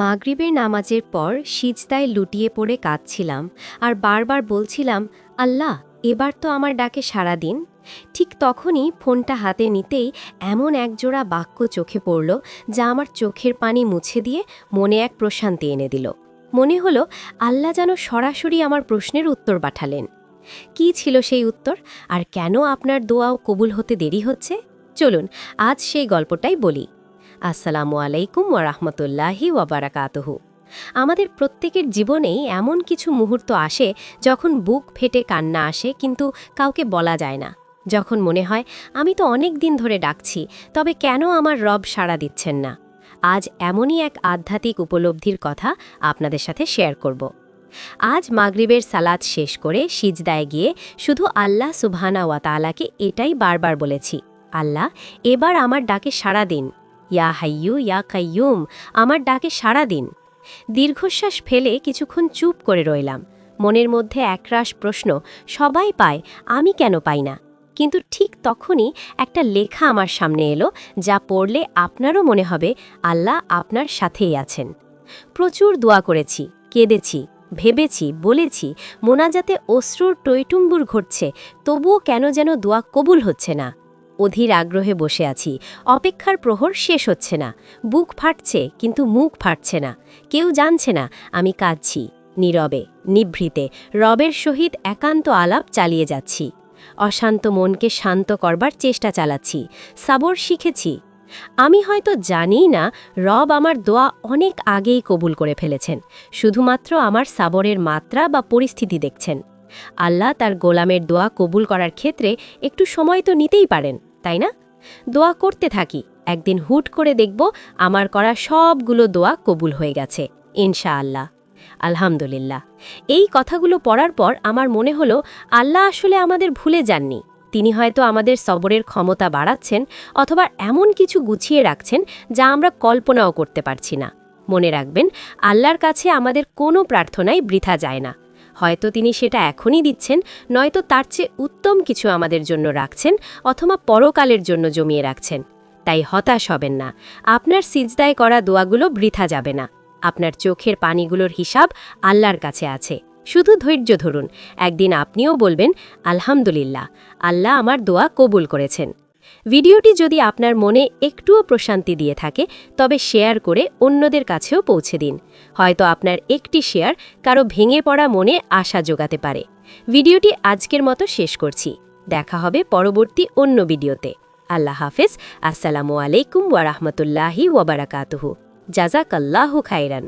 মাগরিবের নামাজের পর সিজদায় লুটিয়ে পড়ে কাঁদছিলাম আর বারবার বলছিলাম, আল্লাহ, এবার তো আমার ডাকে সাড়া দিন। ঠিক তখনই ফোনটা হাতে নিতেই এমন একজোড়া বাক্য চোখে পড়ল, যা আমার চোখের পানি মুছে দিয়ে মনে এক প্রশান্তি এনে দিল। মনে হলো আল্লাহ যেন সরাসরি আমার প্রশ্নের উত্তর পাঠালেন। কী ছিল সেই উত্তর, আর কেন আপনার দোয়াও কবুল হতে দেরি হচ্ছে? চলুন আজ সেই গল্পটাই বলি। আসসালামু আলাইকুম ওয়া রাহমাতুল্লাহি ওয়া বারাকাতুহু। আমাদের প্রত্যেকের জীবনেই এমন কিছু মুহূর্ত আসে যখন বুক ফেটে কান্না আসে, কিন্তু কাউকে বলা যায় না। যখন মনে হয় আমি তো অনেক দিন ধরে ডাকছি, তবে কেন আমার রব সাড়া দিচ্ছেন না? আজ এমনই এক আধ্যাত্মিক উপলব্ধির কথা আপনাদের সাথে শেয়ার করব। আজ মাগরিবের সালাত শেষ করে সিজদায় গিয়ে শুধু আল্লাহ সুবহানাহু ওয়া তাআলাকে এটাই বারবার বলেছি, আল্লাহ, এবার আমার ডাকে সাড়া দিন। ইয়া হাইয়ু ইয়া কাইয়ুম, আমার ডাকে সাড়া দিন। দীর্ঘশ্বাস ফেলে কিছুক্ষণ চুপ করে রইলাম। মনের মধ্যে একরাশ প্রশ্ন, সবাই পায়, আমি কেন পাই না? কিন্তু ঠিক তখনই একটা লেখা আমার সামনে এলো, যা পড়লে আপনারও মনে হবে আল্লাহ আপনার সাথেই আছেন। প্রচুর দোয়া করেছি, কেঁদেছি, ভেবেছি, বলেছি, মোনাজাতে অশ্রুর টইটুম্বুর ঘটছে, তবুও কেন যেন দোয়া কবুল হচ্ছে না। অধীর আগ্রহে বসে আছি, অপেক্ষার প্রহর শেষ হচ্ছে না। বুক ফাটছে, কিন্তু মুখ ফাটছে না। কেউ জানছে না আমি কাঁদছি। নীরবে, নিভৃতে রবের সহিত একান্ত আলাপ চালিয়ে যাচ্ছি। অশান্ত মনকে শান্ত করবার চেষ্টা চালাচ্ছি। সাবর শিখেছি। আমি হয়তো জানিই না রব আমার দোয়া অনেক আগেই কবুল করে ফেলেছেন, শুধুমাত্র আমার সাবরের মাত্রা বা পরিস্থিতি দেখছেন। আল্লাহ তার গোলামের দোয়া কবুল করার ক্ষেত্রে একটু সময় তো নিতেই পারেন, তাই না? দোয়া করতে থাকি, একদিন হুট করে দেখব আমার করা সবগুলো দোয়া কবুল হয়ে গেছে, ইনশাআল্লাহ। আলহামদুলিল্লাহ। এই কথাগুলো পড়ার পর আমার মনে হলো আল্লাহ আসলে আমাদের ভুলে যাননি। তিনি হয়তো আমাদের সবরের ক্ষমতা বাড়াচ্ছেন, অথবা এমন কিছু গুছিয়ে রাখছেন যা আমরা কল্পনাও করতে পারছি না। মনে রাখবেন, আল্লাহর কাছে আমাদের কোনো প্রার্থনাই বৃথা যায় না। হয়তো তিনি সেটা এখনই দিচ্ছেন, নয়তো তার চেয়ে উত্তম কিছু আমাদের জন্য রাখছেন, অথবা পরকালের জন্য জমিয়ে রাখছেন। তাই হতাশ হবেন না। আপনার সিজদায় করা দোয়াগুলো বৃথা যাবে না। আপনার চোখের পানিগুলোর হিসাব আল্লাহর কাছে আছে। শুধু ধৈর্য ধরুন, একদিন আপনিও বলবেন, আলহামদুলিল্লাহ, আল্লাহ আমার দোয়া কবুল করেছেন। ভিডিওটি যদি আপনার মনে একটুও প্রশান্তি দিয়ে থাকে, তবে শেয়ার করে অন্যদের কাছেও পৌঁছে দিন। হয়তো আপনার একটি শেয়ার কারো ভেঙে পড়া মনে আশা যোগাতে পারে। ভিডিওটি আজকের মতো শেষ করছি। দেখা হবে পরবর্তী অন্য ভিডিওতে। আল্লাহ হাফেজ। আসসালামু আলাইকুম ওয়া রাহমাতুল্লাহি ওয়া বারাকাতুহু। জাযাকাল্লাহু খাইরান।